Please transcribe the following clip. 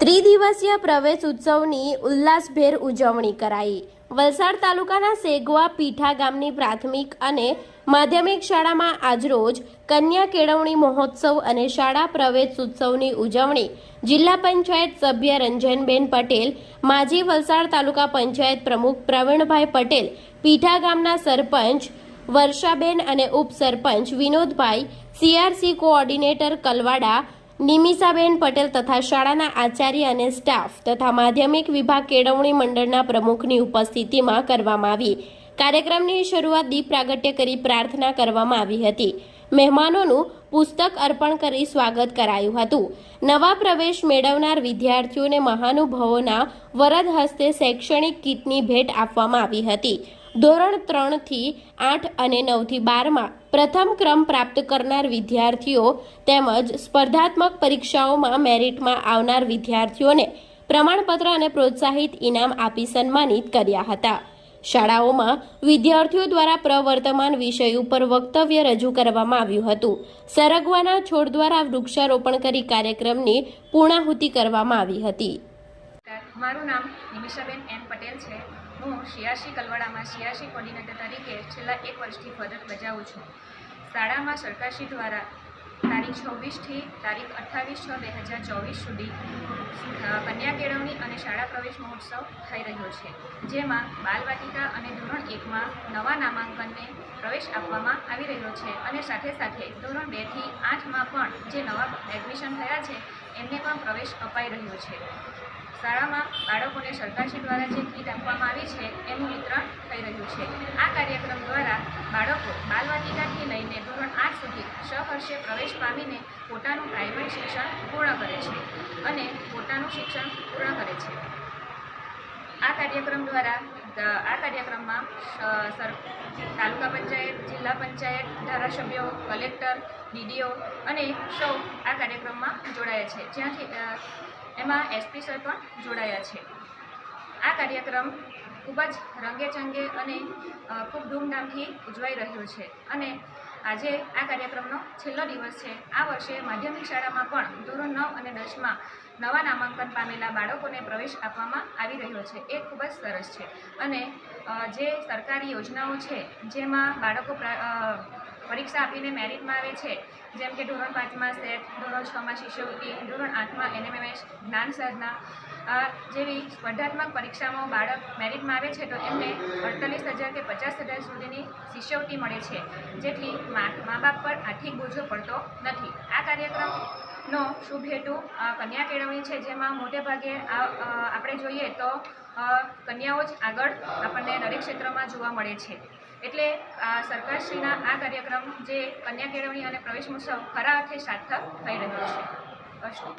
ત્રિદિવસીય પ્રવેશ ઉત્સવની ઉલ્લાસભેર ઉજવણી કરાઈ। વલસાડ તાલુકાના સેગવા પીઠા ગામની પ્રાથમિક અને માધ્યમિક શાળામાં આજરોજ કન્યા કેળવણી મહોત્સવ અને શાળા પ્રવેશ ઉત્સવની ઉજવણી જિલ્લા પંચાયત સભ્ય રંજનબેન પટેલ, માજી વલસાડ તાલુકા પંચાયત પ્રમુખ પ્રવીણભાઈ પટેલ, પીઠા ગામના સરપંચ વર્ષાબેન અને ઉપસરપંચ વિનોદભાઈ, સીઆરસી કોઓર્ડિનેટર કલવાડા નિમિષાબેન પટેલ તથા શાળાના આચાર્ય અને સ્ટાફ તથા માધ્યમિક વિભાગ કેળવણી મંડળના પ્રમુખની ઉપસ્થિતિમાં કરવામાં આવી। કાર્યક્રમની શરૂઆત દીપ પ્રાગટ્ય કરી પ્રાર્થના કરવામાં આવી હતી। મહેમાનોનું પુસ્તક અર્પણ કરી સ્વાગત કરાયું હતું। નવા પ્રવેશ મેળવનાર વિદ્યાર્થીઓને મહાનુભાવોના વરદ હસ્તે શૈક્ષણિક કીટની ભેટ આપવામાં આવી હતી। ધોરણ 3 થી 8 અને 9 થી 12માં પ્રથમ ક્રમ પ્રાપ્ત કરનાર વિદ્યાર્થીઓ તેમજ સ્પર્ધાત્મક પરીક્ષાઓમાં મેરિટમાં આવનાર વિદ્યાર્થીઓને પ્રમાણપત્ર અને પ્રોત્સાહિત ઇનામ આપી સન્માનિત કર્યા હતા। શાળાઓમાં વિદ્યાર્થીઓ દ્વારા પ્રવર્તમાન વિષય ઉપર વક્તવ્ય રજૂ કરવામાં આવ્યું હતું। સરગવાના છોડ દ્વારા વૃક્ષારોપણ કરી કાર્યક્રમની પૂર્ણાહુતિ કરવામાં આવી હતી। મારું નામ નિમિષાબેન એન પટેલ છે। હું સીઆરસી કલવાડામાં સીઆરસી કોર્ડિનેટર તરીકે છેલ્લા 1 વર્ષથી ફરજ બજાવું છું। શાળામાં સરકારશ્રી દ્વારા તારીખ 26 થી તારીખ 28/6/2024 સુધી કન્યા કેળવણી અને શાળા પ્રવેશ મહોત્સવ થઈ રહ્યો છે, જેમાં બાલવાટિકા અને ધોરણ 1માં નવા નામાંકનને પ્રવેશ આપવામાં આવી રહ્યો છે અને સાથે સાથે ધોરણ 2 થી 8માં પણ જે નવા એડમિશન થયા છે એમને પણ પ્રવેશ અપાઈ રહ્યો છે। શાળામાં બાળકોને સરકારશ્રી દ્વારા જે કીટ આપવામાં આવી છે એનું વિતરણ થઈ રહ્યું છે। આ કાર્યક્રમ દ્વારા બાળકો બાલવાટિકાથી લઈને ધોરણ 8 સુધી સહર્ષે પ્રવેશ પામીને પોતાનું પ્રાઇમરી શિક્ષણ પૂર્ણ કરે છે અને પોતાનું શિક્ષણ પૂર્ણ કરે છે। આ કાર્યક્રમમાં તાલુકા પંચાયત, જિલ્લા પંચાયત, ધારાસભ્યો, કલેક્ટર, ડીડીઓ અને સૌ આ કાર્યક્રમમાં જોડાયા છે, જ્યાંથી એમાં એસપી સર પણ જોડાયા છે। આ કાર્યક્રમ ખૂબ જ રંગેચંગે અને ખૂબ ધૂમધામથી ઉજવાઈ રહ્યો છે અને આજે આ કાર્યક્રમનો છેલ્લો દિવસ છે। આ વર્ષે માધ્યમિક શાળામાં પણ ધોરણ 9 અને 10માં નવા નામાંકન પામેલા બાળકોને પ્રવેશ આપવામાં આવી રહ્યો છે, એ ખૂબ જ સરસ છે। અને જે સરકારી યોજનાઓ છે જેમાં બાળકો પરીક્ષા આપીને મેરિટમાં આવે છે, જેમ કે ધોરણ 5માં સેટ, ધોરણ 6માં શિષ્યવૃત્તિ, ધોરણ 8માં NMMS, જ્ઞાન સાધના જેવી સ્પર્ધાત્મક પરીક્ષામાં બાળક મેરિટમાં આવે છે તો એમને 48,000 કે 50,000 સુધીની શિષ્યવૃત્તિ મળે છે, જેથી મા બાપ પર આર્થિક બોજો પડતો નથી। આ કાર્યક્રમનો શુભ હેતુ કન્યા કેળવણી છે, જેમાં મોટે ભાગે આપણે જોઈએ તો કન્યાઓ જ આગળ આપણને દરેક ક્ષેત્રમાં જોવા મળે છે। એટલે સરકારશ્રીના આ કાર્યક્રમ જે કન્યા કેળવણી અને પ્રવેશ મહોત્સવ ખરા અર્થે સાર્થક થઈ રહ્યો છે।